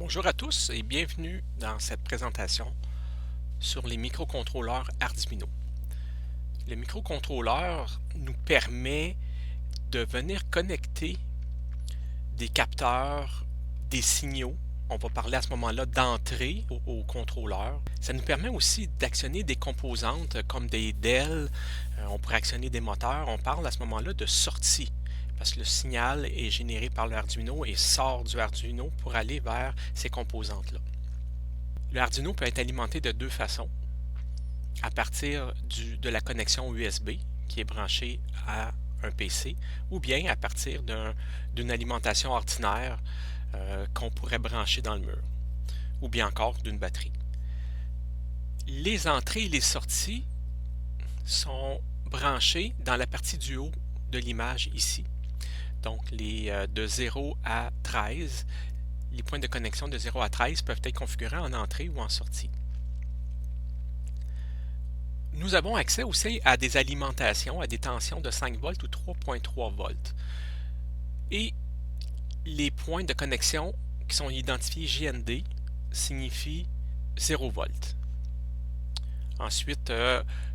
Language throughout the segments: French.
Bonjour à tous et bienvenue dans cette présentation sur les microcontrôleurs Arduino. Le microcontrôleur nous permet de venir connecter des capteurs, des signaux. On va parler à ce moment-là d'entrée au contrôleur. Ça nous permet aussi d'actionner des composantes comme des DEL, on pourrait actionner des moteurs. On parle à ce moment-là de sortie parce que le signal est généré par l'Arduino et sort du Arduino pour aller vers ces composantes-là. Le Arduino peut être alimenté de deux façons. À partir de la connexion USB qui est branchée à un PC ou bien à partir d'une alimentation ordinaire qu'on pourrait brancher dans le mur ou bien encore d'une batterie. Les entrées et les sorties sont branchées dans la partie du haut de l'image ici. Donc de 0 à 13, les points de connexion de 0 à 13 peuvent être configurés en entrée ou en sortie. Nous avons accès aussi à des alimentations, à des tensions de 5 volts ou 3.3 volts. Et les points de connexion qui sont identifiés GND signifient 0 volts. Ensuite,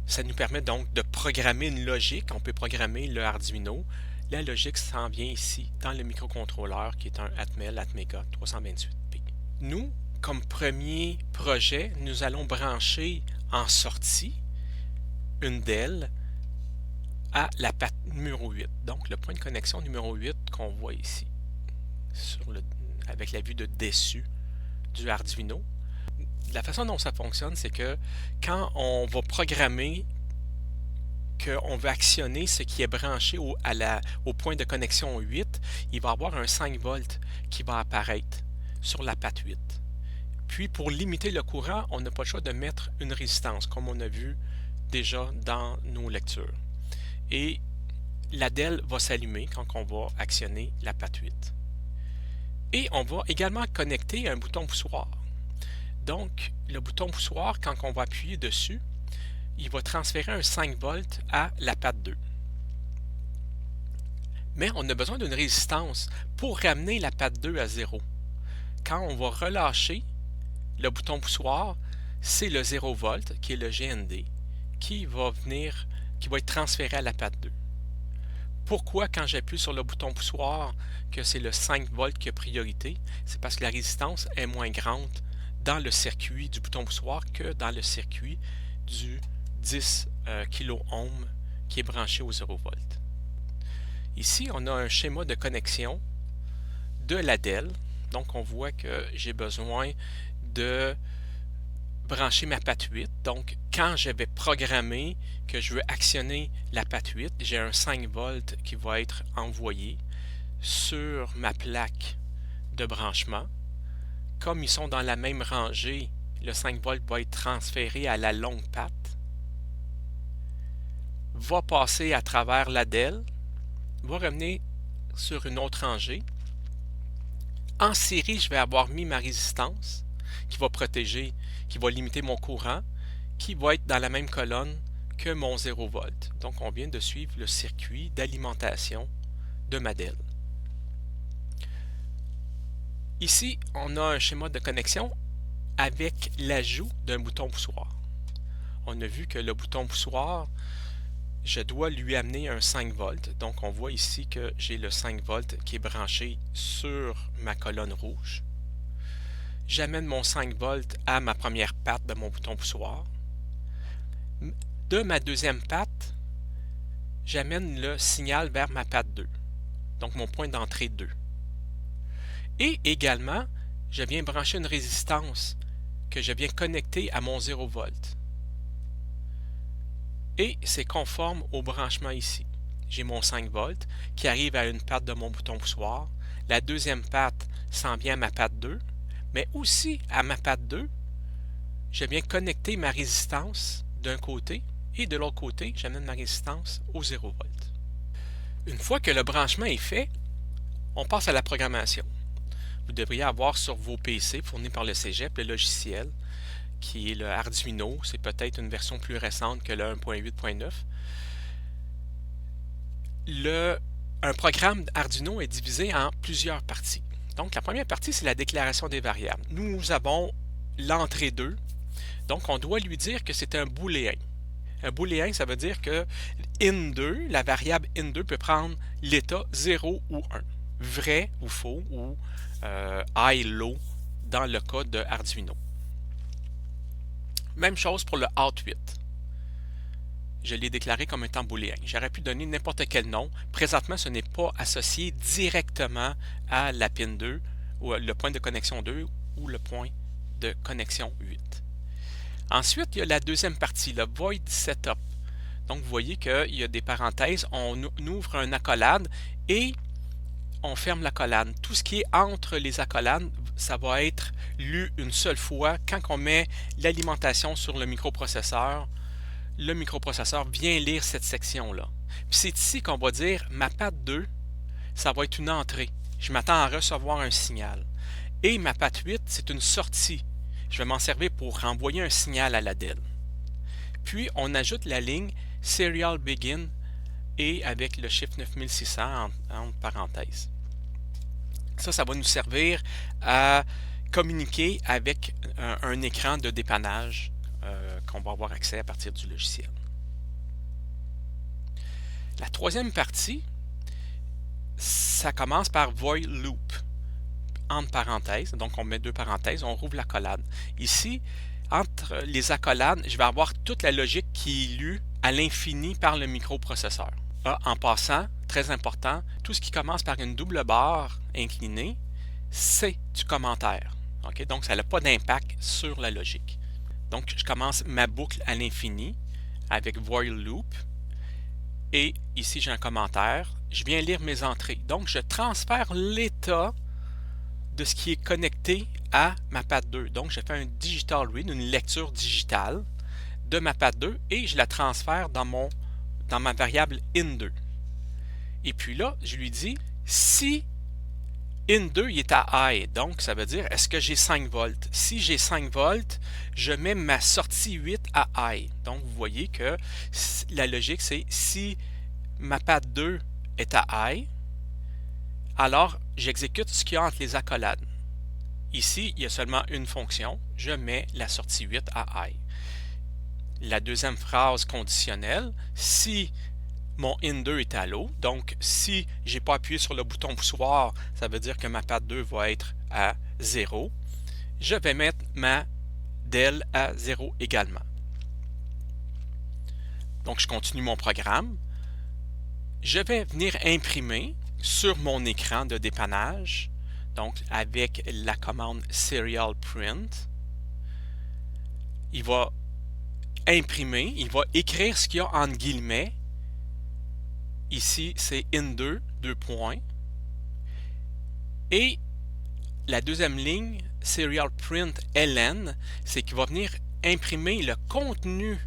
ça nous permet donc de programmer une logique. On peut programmer le Arduino. La logique s'en vient ici dans le microcontrôleur qui est un Atmel Atmega 328P. Nous, comme premier projet, nous allons brancher en sortie une DEL à la patte numéro 8. Donc le point de connexion numéro 8 qu'on voit ici avec la vue de dessus du Arduino. La façon dont ça fonctionne, c'est que quand on va programmer qu'on veut actionner ce qui est branché au point de connexion 8, il va y avoir un 5 volts qui va apparaître sur la patte 8. Puis pour limiter le courant, on n'a pas le choix de mettre une résistance, comme on a vu déjà dans nos lectures. Et la DEL va s'allumer quand on va actionner la patte 8. Et on va également connecter un bouton poussoir. Donc, le bouton poussoir, quand on va appuyer dessus, il va transférer un 5 volts à la patte 2. Mais on a besoin d'une résistance pour ramener la patte 2 à 0. Quand on va relâcher le bouton poussoir, c'est le 0 volt qui est le GND qui va être transféré à la patte 2. Pourquoi quand j'appuie sur le bouton poussoir que c'est le 5 volts qui a priorité? C'est parce que la résistance est moins grande dans le circuit du bouton poussoir que dans le circuit du 10 kΩ qui est branché au 0 volt. Ici, on a un schéma de connexion de la DEL. Donc, on voit que j'ai besoin de brancher ma patte 8. Donc, quand je vais programmer que je veux actionner la patte 8, j'ai un 5 volts qui va être envoyé sur ma plaque de branchement. Comme ils sont dans la même rangée, le 5 volts va être transféré à la longue patte, va passer à travers la DEL, va revenir sur une autre rangée. En série, je vais avoir mis ma résistance qui va protéger, qui va limiter mon courant, qui va être dans la même colonne que mon 0 volt. Donc, on vient de suivre le circuit d'alimentation de ma DEL. Ici, on a un schéma de connexion avec l'ajout d'un bouton poussoir. On a vu que le bouton poussoir, je dois lui amener un 5 volts. Donc, on voit ici que j'ai le 5 volts qui est branché sur ma colonne rouge. J'amène mon 5 volts à ma première patte de mon bouton poussoir. De ma deuxième patte, j'amène le signal vers ma patte 2, donc mon point d'entrée 2. Et également, je viens brancher une résistance que je viens connecter à mon 0 volt. Et c'est conforme au branchement ici. J'ai mon 5 volts qui arrive à une patte de mon bouton poussoir. La deuxième patte s'en vient à ma patte 2, mais aussi à ma patte 2, je viens connecter ma résistance d'un côté et de l'autre côté, j'amène ma résistance au 0 volt. Une fois que le branchement est fait, on passe à la programmation. Vous devriez avoir sur vos PC fournis par le Cégep le logiciel qui est le Arduino. C'est peut-être une version plus récente que le 1.8.9. Un programme Arduino est divisé en plusieurs parties. Donc, la première partie, c'est la déclaration des variables. Nous avons l'entrée 2, donc on doit lui dire que c'est un booléen. Un booléen, ça veut dire que in2, la variable in2 peut prendre l'état 0 ou 1, vrai ou faux, ou high, low, dans le cas de Arduino. Même chose pour le out8. Je l'ai déclaré comme étant booléen. J'aurais pu donner n'importe quel nom. Présentement, ce n'est pas associé directement à la pin 2, ou le point de connexion 2, ou le point de connexion 8. Ensuite, il y a la deuxième partie, le void setup. Donc, vous voyez qu'il y a des parenthèses, on ouvre une accolade et on ferme l'accolade. Tout ce qui est entre les accolades, ça va être lu une seule fois. Quand on met l'alimentation sur le microprocesseur vient lire cette section-là. Puis c'est ici qu'on va dire ma patte 2, ça va être une entrée. Je m'attends à recevoir un signal. Et ma patte 8, c'est une sortie. Je vais m'en servir pour renvoyer un signal à la DEL. Puis on ajoute la ligne Serial Begin et avec le chiffre 9600 entre parenthèses. Ça va nous servir à communiquer avec un écran de dépannage qu'on va avoir accès à partir du logiciel. La troisième partie, ça commence par void loop, entre parenthèses, donc on met deux parenthèses, on rouvre l'accolade. Ici, entre les accolades, je vais avoir toute la logique qui est lue à l'infini par le microprocesseur. En passant, très important, tout ce qui commence par une double barre inclinée, c'est du commentaire. Okay? Donc, ça n'a pas d'impact sur la logique. Donc, je commence ma boucle à l'infini avec void loop. Et ici, j'ai un commentaire. Je viens lire mes entrées. Donc, je transfère l'état de ce qui est connecté à ma patte 2. Donc, je fais un digital read, une lecture digitale de ma patte 2 et je la transfère dans ma variable in2. Et puis là, je lui dis si in2 il est à high, donc ça veut dire est-ce que j'ai 5 volts? Si j'ai 5 volts, je mets ma sortie 8 à high. Donc vous voyez que la logique c'est si ma patte 2 est à high, alors j'exécute ce qu'il y a entre les accolades. Ici, il y a seulement une fonction, je mets la sortie 8 à high. La deuxième phrase conditionnelle, si mon in2 est à low, donc si je n'ai pas appuyé sur le bouton poussoir, ça veut dire que ma patte 2 va être à 0. Je vais mettre ma DEL à 0 également. Donc je continue mon programme. Je vais venir imprimer sur mon écran de dépannage, donc avec la commande Serial Print. Il va imprimer, il va écrire ce qu'il y a entre guillemets. Ici, c'est in2, 2 points. Et la deuxième ligne, serial print ln, c'est qu'il va venir imprimer le contenu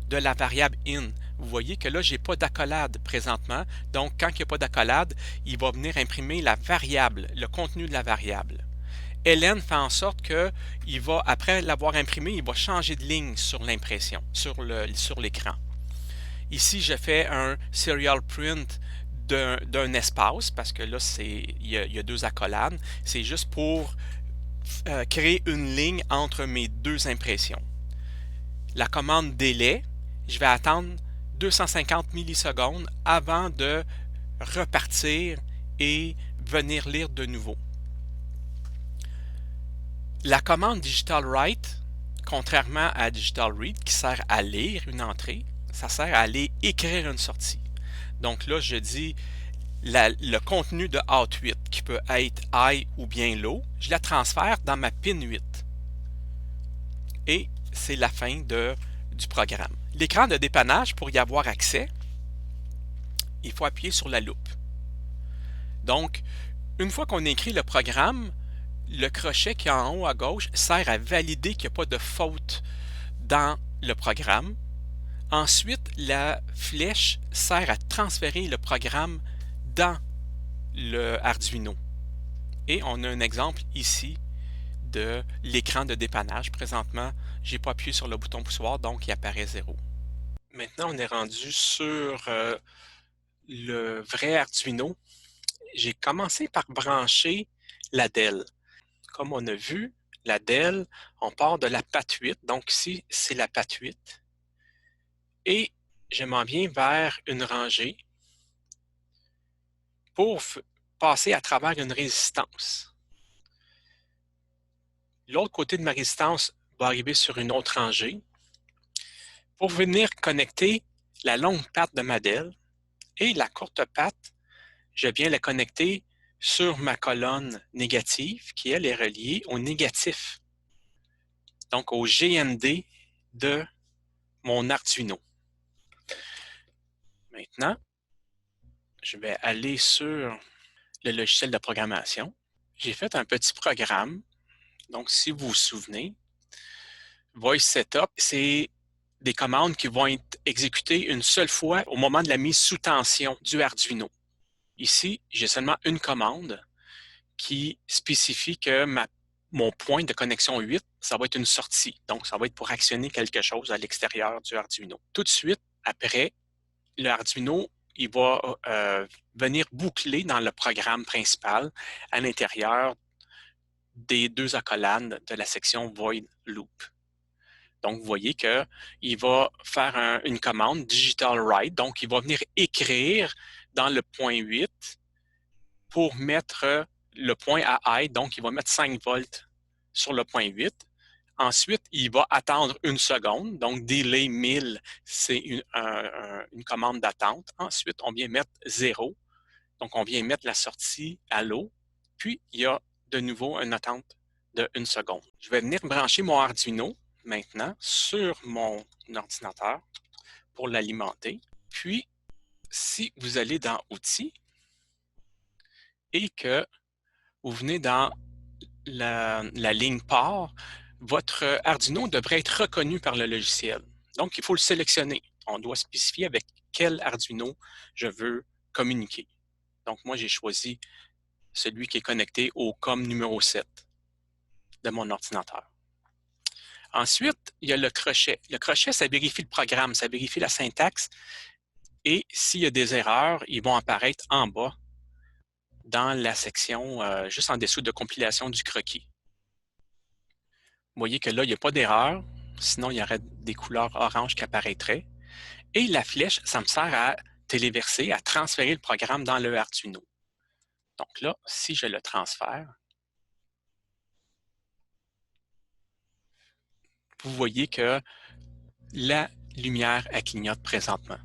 de la variable in. Vous voyez que là, je n'ai pas d'accolade présentement. Donc, quand il n'y a pas d'accolade, il va venir imprimer la variable, le contenu de la variable. ln fait en sorte que il va, après l'avoir imprimé, il va changer de ligne sur l'impression, sur l'écran. Ici, je fais un serial print d'un espace parce que là, il y a deux accolades. C'est juste pour créer une ligne entre mes deux impressions. La commande délai, je vais attendre 250 millisecondes avant de repartir et venir lire de nouveau. La commande digital write, contrairement à digital read qui sert à lire une entrée, ça sert à aller écrire une sortie. Donc là, je dis le contenu de out8 qui peut être high ou bien low, je la transfère dans ma pin 8. Et c'est la fin du programme. L'écran de dépannage, pour y avoir accès, il faut appuyer sur la loupe. Donc, une fois qu'on écrit le programme, le crochet qui est en haut à gauche sert à valider qu'il n'y a pas de faute dans le programme. Ensuite, la flèche sert à transférer le programme dans le Arduino. Et on a un exemple ici de l'écran de dépannage. Présentement, je n'ai pas appuyé sur le bouton poussoir, donc il apparaît 0. Maintenant, on est rendu sur le vrai Arduino. J'ai commencé par brancher la DEL. Comme on a vu, la DEL, on part de la patte 8. Donc ici, c'est la patte 8. Et je m'en viens vers une rangée pour passer à travers une résistance. L'autre côté de ma résistance va arriver sur une autre rangée pour venir connecter la longue patte de ma DEL et la courte patte, je viens la connecter sur ma colonne négative qui, elle, est reliée au négatif, donc au GND de mon Arduino. Maintenant, je vais aller sur le logiciel de programmation. J'ai fait un petit programme. Donc, si vous vous souvenez, Voice Setup, c'est des commandes qui vont être exécutées une seule fois au moment de la mise sous tension du Arduino. Ici, j'ai seulement une commande qui spécifie que mon point de connexion 8, ça va être une sortie. Donc, ça va être pour actionner quelque chose à l'extérieur du Arduino. Tout de suite, après, le Arduino, il va venir boucler dans le programme principal à l'intérieur des deux accolades de la section Void Loop. Donc, vous voyez qu'il va faire une commande Digital Write. Donc, il va venir écrire dans le point 8 pour mettre le point à high. Donc, il va mettre 5 volts sur le point 8. Ensuite, il va attendre une seconde. Donc, delay 1000, c'est une commande d'attente. Ensuite, on vient mettre 0. Donc, on vient mettre la sortie à l'eau. Puis, il y a de nouveau une attente de 1 seconde. Je vais venir brancher mon Arduino maintenant sur mon ordinateur pour l'alimenter. Puis, si vous allez dans Outils et que vous venez dans la ligne Port, votre Arduino devrait être reconnu par le logiciel. Donc, il faut le sélectionner. On doit spécifier avec quel Arduino je veux communiquer. Donc, moi, j'ai choisi celui qui est connecté au COM numéro 7 de mon ordinateur. Ensuite, il y a le crochet. Le crochet, ça vérifie le programme, ça vérifie la syntaxe. Et s'il y a des erreurs, ils vont apparaître en bas dans la section juste en dessous de compilation du croquis. Vous voyez que là, il n'y a pas d'erreur. Sinon, il y aurait des couleurs oranges qui apparaîtraient. Et la flèche, ça me sert à téléverser, à transférer le programme dans le Arduino. Donc là, si je le transfère, vous voyez que la lumière, elle clignote présentement.